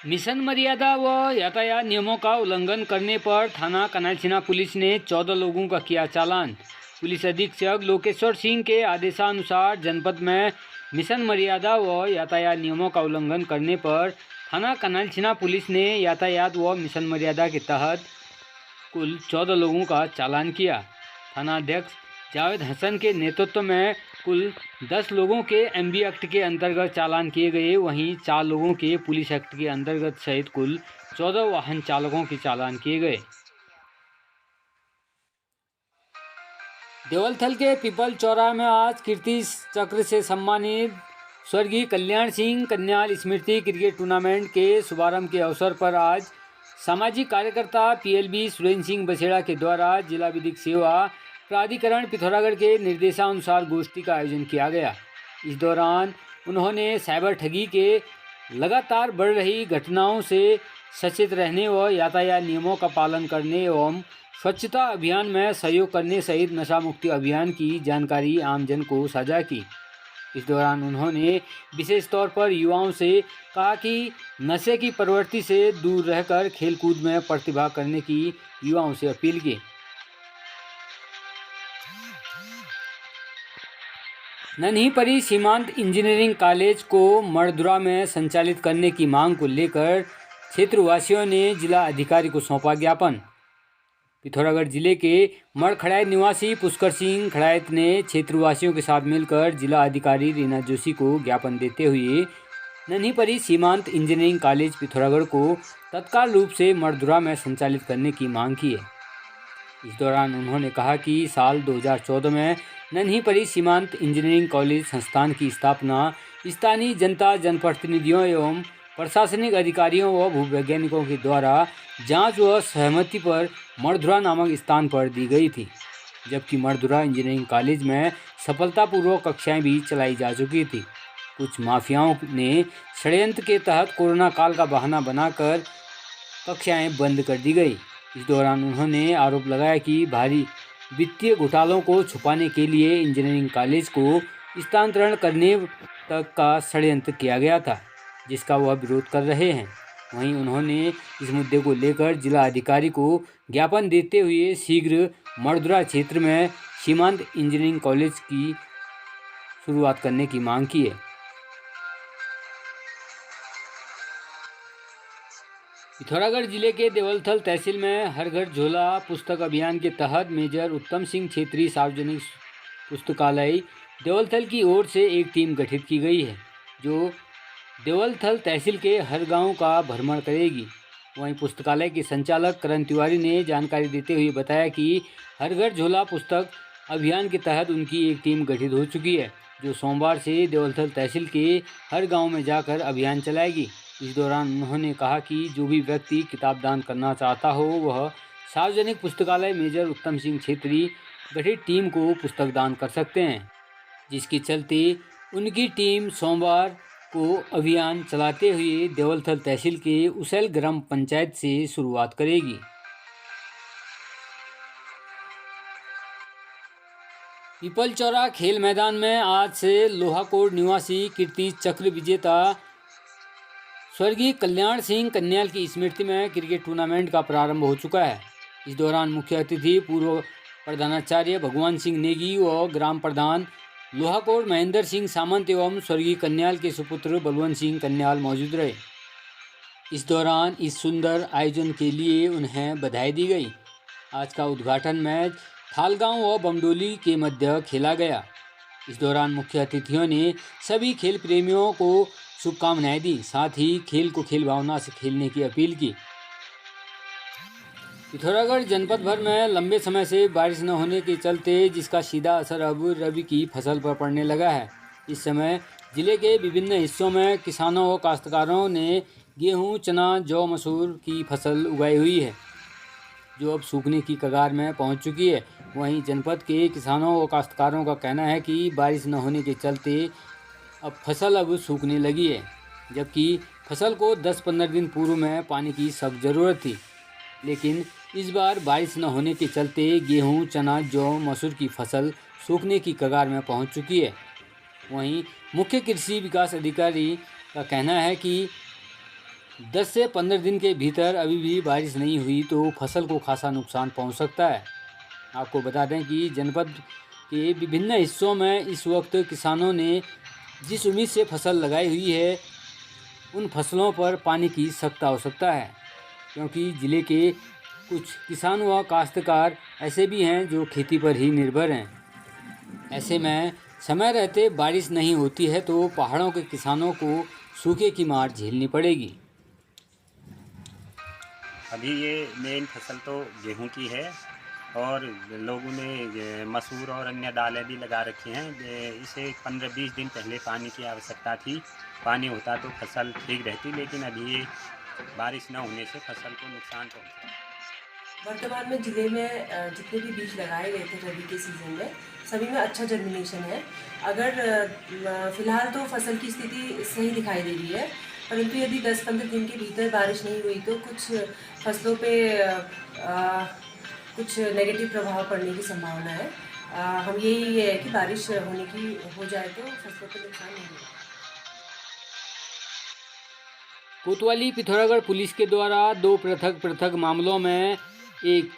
Mission मर्यादा व यातायात नियमों का उल्लंघन करने पर थाना कनालछिना पुलिस ने 14 लोगों का किया चालान। पुलिस अधीक्षक लोकेश्वर सिंह के आदेशानुसार जनपद में मिशन मर्यादा व यातायात नियमों का उल्लंघन करने पर थाना कनालछिना पुलिस ने यातायात व मिशन मर्यादा के तहत कुल 14 लोगों का चालान किया। थानाध्यक्ष जावेद हसन के नेतृत्व में कुल 10 लोगों के एमबी एक्ट के अंतर्गत चालान किए गए, वहीं 4 लोगों के पुलिस एक्ट के अंतर्गत सहित कुल 14 वाहन चालकों के चालान किए गए। देवलथल के पीपल चौराहे में आज कीर्ति चक्र से सम्मानित स्वर्गीय कल्याण सिंह कन्याल स्मृति क्रिकेट टूर्नामेंट के शुभारंभ के अवसर पर आज सामाजिक कार्यकर्ता पीएलबी सुरेंद्र सिंह बसेड़ा के द्वारा जिला विधिक सेवा प्राधिकरण पिथौरागढ़ के निर्देशानुसार गोष्ठी का आयोजन किया गया। इस दौरान उन्होंने साइबर ठगी के लगातार बढ़ रही घटनाओं से सचेत रहने व यातायात नियमों का पालन करने एवं स्वच्छता अभियान में सहयोग करने सहित नशा मुक्ति अभियान की जानकारी आमजन को साझा की। इस दौरान उन्होंने विशेष तौर पर युवाओं से कहा कि नशे की प्रवृत्ति से दूर रहकर खेलकूद में प्रतिभाग करने की युवाओं से अपील की। नन्हीपरी सीमांत इंजीनियरिंग कॉलेज को मड़दुरा में संचालित करने की मांग को लेकर क्षेत्रवासियों ने जिला अधिकारी को सौंपा ज्ञापन। पिथौरागढ़ जिले के मड़खड़ायत निवासी पुष्कर सिंह खड़ायत ने क्षेत्रवासियों के साथ मिलकर जिला अधिकारी रीना जोशी को ज्ञापन देते हुए नन्हीपरी सीमांत इंजीनियरिंग कॉलेज पिथौरागढ़ को तत्काल रूप से मड़दुरा में संचालित करने की मांग की है। इस दौरान उन्होंने कहा कि साल 2014 में नन्हीपरी सीमांत इंजीनियरिंग कॉलेज संस्थान की स्थापना स्थानीय जनता, जनप्रतिनिधियों एवं प्रशासनिक अधिकारियों व भूवैज्ञानिकों के द्वारा जांच व सहमति पर मड़दुरा नामक स्थान पर दी गई थी, जबकि मड़दुरा इंजीनियरिंग कॉलेज में सफलतापूर्वक कक्षाएं भी चलाई जा चुकी थी। कुछ माफियाओं ने षड्यंत्र के तहत कोरोना काल का बहाना बनाकर कक्षाएं बंद कर दी गई। इस दौरान उन्होंने आरोप लगाया कि भारी वित्तीय घोटालों को छुपाने के लिए इंजीनियरिंग कॉलेज को स्थानांतरण करने तक का षड्यंत्र किया गया था, जिसका वह विरोध कर रहे हैं। वहीं उन्होंने इस मुद्दे को लेकर जिला अधिकारी को ज्ञापन देते हुए शीघ्र मड़दुरा क्षेत्र में सीमांत इंजीनियरिंग कॉलेज की शुरुआत करने की मांग की है। पिथौरागढ़ जिले के देवलथल तहसील में हर घर झोला पुस्तक अभियान के तहत मेजर उत्तम सिंह क्षेत्रीय सार्वजनिक पुस्तकालय देवलथल की ओर से एक टीम गठित की गई है, जो देवलथल तहसील के हर गांव का भ्रमण करेगी। वहीं पुस्तकालय के संचालक करण तिवारी ने जानकारी देते हुए बताया कि हर घर झोला पुस्तक अभियान के तहत उनकी एक टीम गठित हो चुकी है, जो सोमवार से देवलथल तहसील के हर गाँव में जाकर अभियान चलाएगी। इस दौरान उन्होंने कहा कि जो भी व्यक्ति किताब दान करना चाहता हो वह सार्वजनिक पुस्तकालय मेजर उत्तम सिंह क्षेत्रीय गठित टीम को पुस्तक दान कर सकते हैं, जिसके चलते उनकी टीम सोमवार को अभियान चलाते हुए देवलथल तहसील के उसैल ग्राम पंचायत से शुरुआत करेगी। पीपल चौरा खेल मैदान में आज से लोहाकोट निवासी कीर्ति चक्र विजेता स्वर्गीय कल्याण सिंह कन्याल की स्मृति में क्रिकेट टूर्नामेंट का प्रारंभ हो चुका है। इस दौरान मुख्य अतिथि पूर्व प्रधानाचार्य भगवान सिंह नेगी व ग्राम प्रधान लोहाकोट महेंद्र सिंह सामंत एवं स्वर्गीय कन्याल के सुपुत्र बलवंत सिंह कन्याल मौजूद रहे। इस दौरान इस सुंदर आयोजन के लिए उन्हें बधाई दी गई। आज का उद्घाटन मैच थालगांव व बमडोली के मध्य खेला गया। इस दौरान मुख्य अतिथियों ने सभी खेल प्रेमियों को शुभकामनाएं दी, साथ ही खेल को खेल भावना से खेलने की अपील की। पिथौरागढ़ जनपद भर में लंबे समय से बारिश न होने के चलते जिसका सीधा असर अब रबी की फसल पर पड़ने लगा है। इस समय जिले के विभिन्न हिस्सों में किसानों व काश्तकारों ने गेहूं, चना, जौ, मसूर की फसल उगाई हुई है, जो अब सूखने की कगार में पहुंच चुकी है। वहीं जनपद के किसानों व काश्तकारों का कहना है कि बारिश न होने के चलते अब फसल अब सूखने लगी है, जबकि फसल को 10-15 दिन पूर्व में पानी की सख्त ज़रूरत थी, लेकिन इस बार बारिश न होने के चलते गेहूं, चना, जौ, मसूर की फसल सूखने की कगार में पहुंच चुकी है। वहीं मुख्य कृषि विकास अधिकारी का कहना है कि 10 से 15 दिन के भीतर अभी भी बारिश नहीं हुई तो फसल को खासा नुकसान पहुंच सकता है। आपको बता दें कि जनपद के विभिन्न हिस्सों में इस वक्त किसानों ने जिस उम्मीद से फसल लगाई हुई है, उन फसलों पर पानी की सख्त आवश्यकता है, क्योंकि ज़िले के कुछ किसान व काश्तकार ऐसे भी हैं जो खेती पर ही निर्भर हैं। ऐसे में समय रहते बारिश नहीं होती है तो पहाड़ों के किसानों को सूखे की मार झेलनी पड़ेगी। अभी ये मेन फसल तो गेहूं की है और लोगों ने मसूर और अन्य दालें भी लगा रखी हैं। इसे 15-20 दिन पहले पानी की आवश्यकता थी। पानी होता तो फसल ठीक रहती, लेकिन अभी ये बारिश न होने से फसल को नुकसान पहुंचा। वर्तमान में ज़िले में जितने भी बीज लगाए गए थे रबी के सीज़न में, सभी में अच्छा जर्मिनेशन है। अगर फ़िलहाल तो फसल की स्थिति सही दिखाई दे रही है, परंतु यदि 10-15 दिन के भीतर बारिश नहीं हुई तो कुछ फसलों पे कुछ नेगेटिव प्रभाव पड़ने की संभावना है। हम यही है कि बारिश हो जाए तो फसलों पर नुकसान नहीं होगा। कोतवाली पिथौरागढ़ पुलिस के द्वारा 2 पृथक मामलों में एक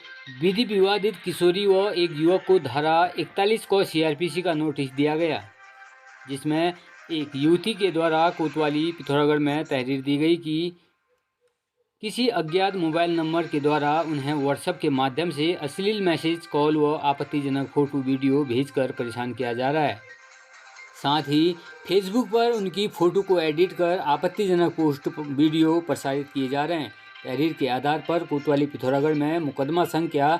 विधि विवादित किशोरी व एक युवक को धारा 41 को सीआरपीसी का नोटिस दिया गया, जिसमें एक युवती के द्वारा कोतवाली पिथौरागढ़ में तहरीर दी गई कि किसी अज्ञात मोबाइल नंबर के द्वारा उन्हें व्हाट्सएप के माध्यम से अश्लील मैसेज, कॉल व आपत्तिजनक फोटो वीडियो भेजकर परेशान किया जा रहा है। साथ ही फेसबुक पर उनकी फ़ोटो को एडिट कर आपत्तिजनक पोस्ट वीडियो प्रसारित किए जा रहे हैं। तहरीर के आधार पर कोतवाली पिथौरागढ़ में मुकदमा संख्या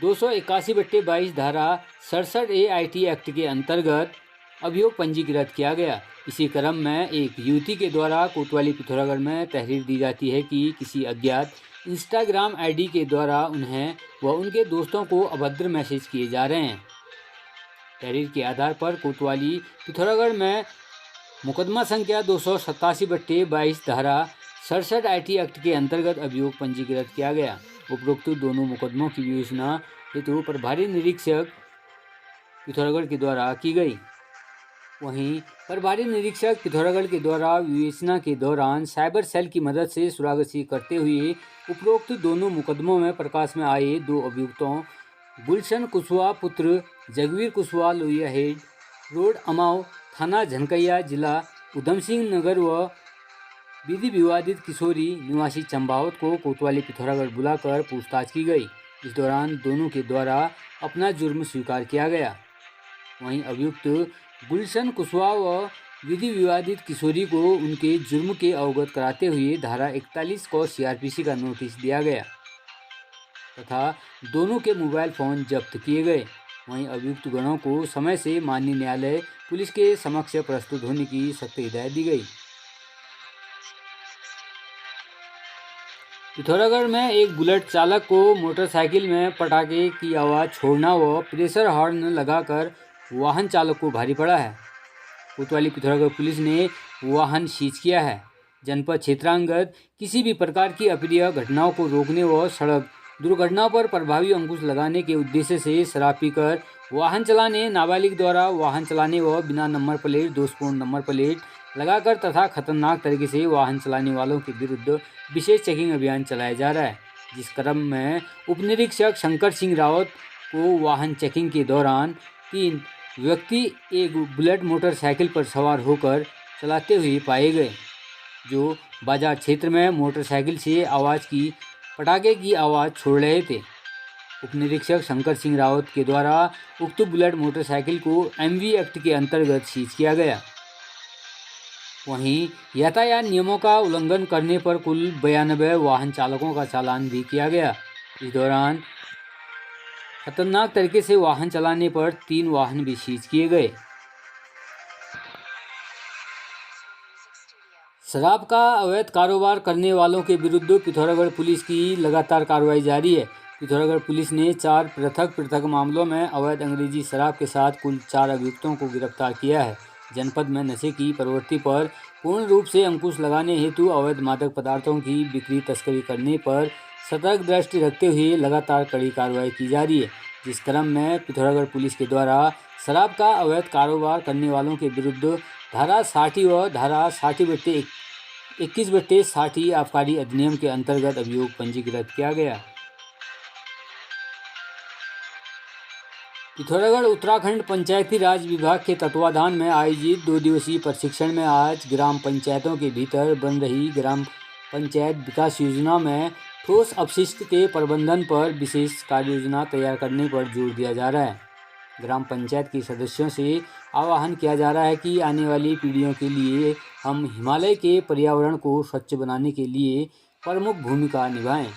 281/22 धारा 67 AIT एक्ट के अंतर्गत अभियोग पंजीकृत किया गया। इसी क्रम में एक युवती के द्वारा कोतवाली पिथौरागढ़ में तहरीर दी जाती है कि किसी अज्ञात इंस्टाग्राम आईडी के द्वारा उन्हें व उनके दोस्तों को अभद्र मैसेज किए जा रहे हैं। तहरीर के आधार पर कोतवाली पिथौरागढ़ में मुकदमा संख्या 287/22 धारा 67 IT एक्ट के अंतर्गत अभियोग पंजीकृत किया गया। उपरोक्त दोनों मुकदमों की विवेचना हेतु प्रभारी निरीक्षक पिथौरागढ़ के द्वारा की गई। वहीं प्रभारी निरीक्षक पिथौरागढ़ के द्वारा विवेचना के दौरान साइबर सेल की मदद से सुरागसी करते हुए उपरोक्त दोनों मुकदमों में प्रकाश में आए 2 अभियुक्तों गुलशन कुशवाहा पुत्र जगवीर कुशवाहा लोहिया हेड रोड अमाव थाना झनकैया जिला उधम सिंह नगर व विधि विवादित किशोरी निवासी चंबावत को कोतवाली पिथौरागढ़ बुलाकर पूछताछ की गई। इस दौरान दोनों के द्वारा अपना जुर्म स्वीकार किया गया। वहीं अभियुक्त गुलशन कुशवाहा व विधि विवादित किशोरी को उनके जुर्म के अवगत कराते हुए धारा 41 को सीआरपीसी का नोटिस दिया गया तथा दोनों के मोबाइल फ़ोन जब्त किए गए। वहीं अभियुक्त गणों को समय से माननीय न्यायालय पुलिस के समक्ष प्रस्तुत होने की सख्त हिदायत दी गई। पिथौरागढ़ में एक बुलेट चालक को मोटरसाइकिल में पटाखे की आवाज़ छोड़ना व प्रेशर हॉर्न लगाकर वाहन चालक को भारी पड़ा है। कोतवाली पिथौरागढ़ पुलिस ने वाहन सीज किया है। जनपद क्षेत्रांगत किसी भी प्रकार की अप्रिय घटनाओं को रोकने व सड़क दुर्घटनाओं पर प्रभावी अंकुश लगाने के उद्देश्य से शराब पीकर वाहन चलाने, नाबालिग द्वारा वाहन चलाने व बिना नंबर प्लेट, दोषपूर्ण नंबर प्लेट लगाकर तथा खतरनाक तरीके से वाहन चलाने वालों के विरुद्ध विशेष चेकिंग अभियान चलाया जा रहा है, जिस क्रम में उप निरीक्षक शंकर सिंह रावत को वाहन चेकिंग के दौरान 3 व्यक्ति एक बुलेट मोटरसाइकिल पर सवार होकर चलाते हुए पाए गए, जो बाजार क्षेत्र में मोटरसाइकिल से पटाखे की आवाज़ छोड़ रहे थे। उप निरीक्षक शंकर सिंह रावत के द्वारा उक्त बुलेट मोटरसाइकिल को MV एक्ट के अंतर्गत सीज किया गया। वहीं यातायात नियमों का उल्लंघन करने पर कुल 92 वाहन चालकों का चालान भी किया गया। इस दौरान खतरनाक तरीके से वाहन चलाने पर 3 वाहन भी सीज किए गए। शराब का अवैध कारोबार करने वालों के विरुद्ध पिथौरागढ़ पुलिस की लगातार कार्रवाई जारी है। पिथौरागढ़ पुलिस ने 4 पृथक मामलों में अवैध अंग्रेजी शराब के साथ कुल 4 अभियुक्तों को गिरफ्तार किया है। जनपद में नशे की प्रवृत्ति पर पूर्ण रूप से अंकुश लगाने हेतु अवैध मादक पदार्थों की बिक्री तस्करी करने पर सतर्क दृष्टि रखते हुए लगातार कड़ी कार्रवाई की जा रही है, जिस क्रम में पिथौरागढ़ पुलिस के द्वारा शराब का अवैध कारोबार करने वालों के विरुद्ध धारा 60 व धारा 60/1 21/60 आबकारी अधिनियम के अंतर्गत अभियोग पंजीकृत किया गया। पिथौरागढ़ उत्तराखंड पंचायती राज विभाग के तत्वाधान में आयोजित 2 दिवसीय प्रशिक्षण में आज ग्राम पंचायतों के भीतर बन रही ग्राम पंचायत विकास योजना में ठोस अपशिष्ट के प्रबंधन पर विशेष कार्य योजना तैयार करने पर जोर दिया जा रहा है। ग्राम पंचायत के सदस्यों से आह्वान किया जा रहा है कि आने वाली पीढ़ियों के लिए हम हिमालय के पर्यावरण को स्वच्छ बनाने के लिए प्रमुख भूमिका निभाएं।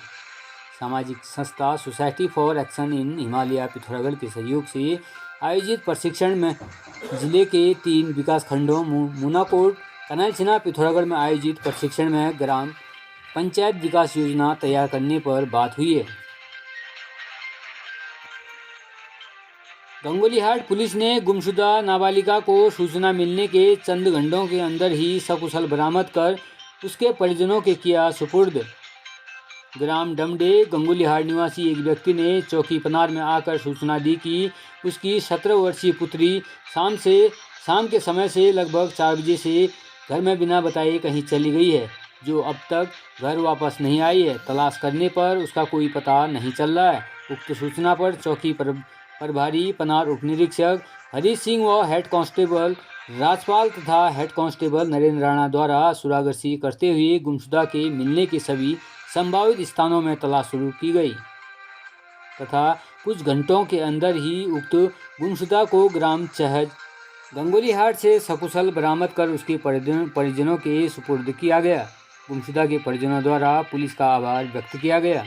सामाजिक संस्था society for action in Himalaya Pithoragarh के सहयोग से आयोजित प्रशिक्षण में जिले के 3 विकास खंडों मुनाकोट, कनालछिना, पिथौरागढ़ में आयोजित प्रशिक्षण में ग्राम पंचायत विकास योजना तैयार करने पर बात हुई है। गंगोलीहाट पुलिस ने गुमशुदा नाबालिगा को सूचना मिलने के चंद घंटों के अंदर ही सकुशल बरामद कर उसके परिजनों के किया सुपुर्द। ग्राम डमडे गंगोलीहाट निवासी एक व्यक्ति ने चौकी पनार में आकर सूचना दी कि उसकी 17 वर्षीय पुत्री शाम के समय से लगभग 4 बजे से घर में बिना बताए कहीं चली गई है, जो अब तक घर वापस नहीं आई है। तलाश करने पर उसका कोई पता नहीं चल रहा है। उक्त सूचना पर चौकी प्रभारी पनार उप निरीक्षक हरीश सिंह व हेड कांस्टेबल राजपाल तथा हेड कांस्टेबल नरेंद्र राणा द्वारा सुरागर्शी करते हुए गुमशुदा के मिलने के सभी संभावित स्थानों में तलाश शुरू की गई तथा कुछ घंटों के अंदर ही उक्त गुमशुदा को ग्राम चहज गंगोलीहाट से सकुशल बरामद कर उसके परिजनों के सुपुर्द किया गया। गुमशुदा के परिजनों द्वारा पुलिस का आभार व्यक्त किया गया।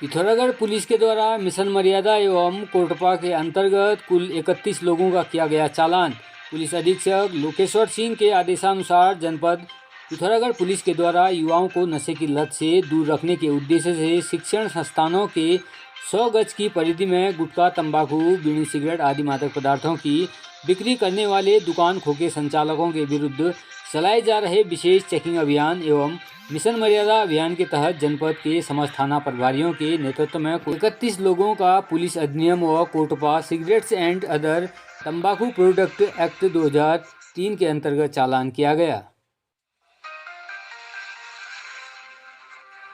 पिथौरागढ़ पुलिस के द्वारा मिशन मर्यादा एवं कोटपा के अंतर्गत कुल 31 लोगों का किया गया चालान। पुलिस अधीक्षक लोकेश्वर सिंह के आदेशानुसार जनपद पिथौरागढ़ पुलिस के द्वारा युवाओं को नशे की लत से दूर रखने के उद्देश्य से शिक्षण संस्थानों के 100 गज की परिधि में गुटखा, तंबाकू, बीड़ी, सिगरेट आदि मादक पदार्थों की बिक्री करने वाले दुकान खोखे संचालकों के विरुद्ध चलाए जा रहे विशेष चेकिंग अभियान एवं मिशन मर्यादा अभियान के तहत जनपद के समस्त थाना प्रभारियों के नेतृत्व में 31 लोगों का पुलिस अधिनियम व कोटपा सिगरेट्स एंड अदर तंबाकू प्रोडक्ट एक्ट 2003 के अंतर्गत चालान किया गया।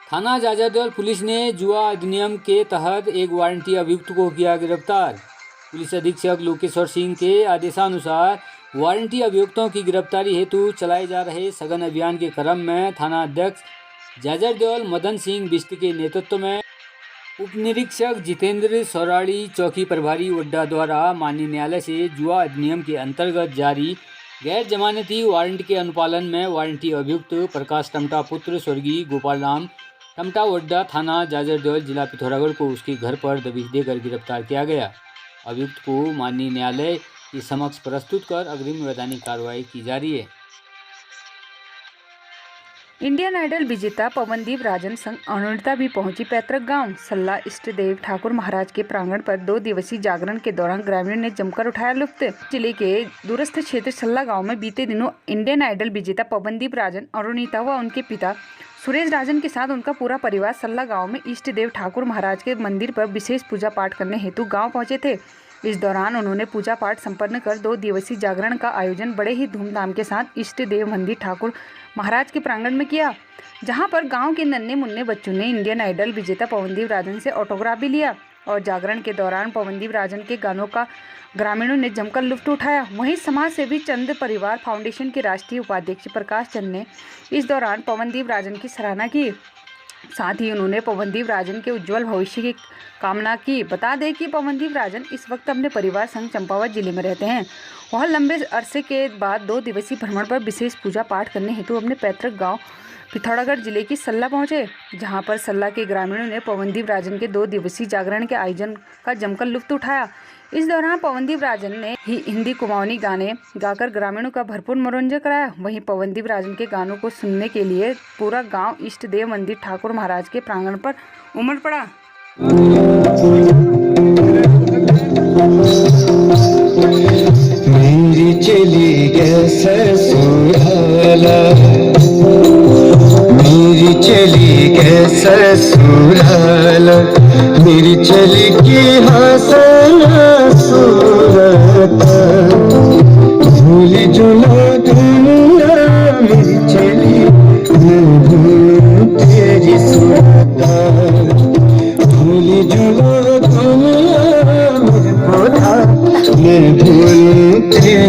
थाना जाजादौल पुलिस ने जुआ अधिनियम के तहत एक वारंटी अभियुक्त को किया गिरफ्तार। पुलिस अधीक्षक लोकेश्वर सिंह के आदेशानुसार वारंटी अभियुक्तों की गिरफ्तारी हेतु चलाए जा रहे सघन अभियान के क्रम में थाना अध्यक्ष जाजरदौल मदन सिंह बिष्ट के नेतृत्व में उप निरीक्षक जितेंद्र सौराड़ी, चौकी प्रभारी वड्डा द्वारा माननीय न्यायालय से जुआ अधिनियम के अंतर्गत जारी गैर जमानती वारंट के अनुपालन में वारंटी अभियुक्त प्रकाश टमटा पुत्र स्वर्गीय गोपाल राम टमटा वड्डा थाना जाजरदौल जिला पिथौरागढ़ को उसके घर पर दबिश देकर गिरफ्तार किया गया। अभियुक्त को माननीय न्यायालय के समक्ष प्रस्तुत कर अग्रिम वैधानिक कार्रवाई की जा रही है। इंडियन आइडल विजेता पवनदीप राजन संग अरुणिता भी पहुंची पैतृक गांव सल्ला इष्ट देव ठाकुर महाराज के प्रांगण पर 2 दिवसीय जागरण के दौरान ग्रामीणों ने जमकर उठाया लुत्फ। जिले के दूरस्थ क्षेत्र सल्ला गांव में बीते दिनों इंडियन आइडल विजेता पवनदीप राजन, अरुणिता व उनके पिता सुरेश राजन के साथ उनका पूरा परिवार सल्ला गांव में इष्ट देव ठाकुर महाराज के मंदिर पर विशेष पूजा पाठ करने हेतु गांव पहुंचे थे। इस दौरान उन्होंने पूजा पाठ संपन्न कर 2 दिवसीय जागरण का आयोजन बड़े ही धूमधाम के साथ इष्ट देव मंदिर ठाकुर महाराज के प्रांगण में किया, जहां पर गांव के नन्हे मुन्ने बच्चों ने इंडियन आइडल विजेता पवनदीप राजन से ऑटोग्राफ भी लिया और जागरण के दौरान पवनदीप राजन के गानों का ग्रामीणों ने जमकर लुत्फ उठाया। वहीं समाज सेवी चंद परिवार फाउंडेशन के राष्ट्रीय उपाध्यक्ष प्रकाश चंद ने इस दौरान पवनदीप राजन की सराहना की। साथ ही उन्होंने पवनदीप राजन के उज्जवल भविष्य की कामना की। बता दें कि पवनदीप राजन इस वक्त अपने परिवार संग चंपावत जिले में रहते हैं। वह लंबे अरसे के बाद 2 दिवसीय भ्रमण पर विशेष पूजा पाठ करने हेतु अपने पैतृक गांव पिथौरागढ़ जिले की सल्ला पहुंचे, जहां पर सल्ला के ग्रामीणों ने पवनदीप राजन के 2 दिवसीय जागरण के आयोजन का जमकर लुत्फ उठाया। इस दौरान पवनदीप राजन ने हिंदी कुमाऊनी गाने गाकर ग्रामीणों का भरपूर मनोरंजन कराया। वहीं पवनदीप राजन के गानों को सुनने के लिए पूरा गांव इष्ट देव मंदिर ठाकुर महाराज के प्रांगण पर उमड़ पड़ा। मेरी चली कैसे सुराला, मेरी चली कैसे सुराला, मेरी चली की हसना सूरत, भूल जुला दुनिया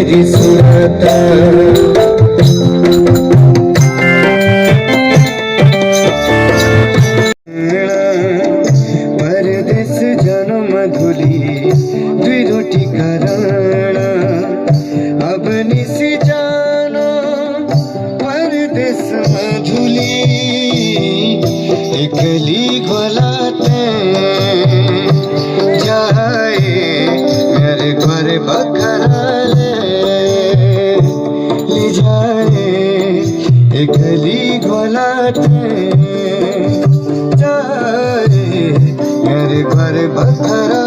मेरी सुनाता परदेश जानो मधुली दुई रोटी कराना अब निसी जानो परदेश मधुली एकली गोलाते जाए मेरे घर बखरा ले जाए एकली गोलाते जाए मेरे घर बखरा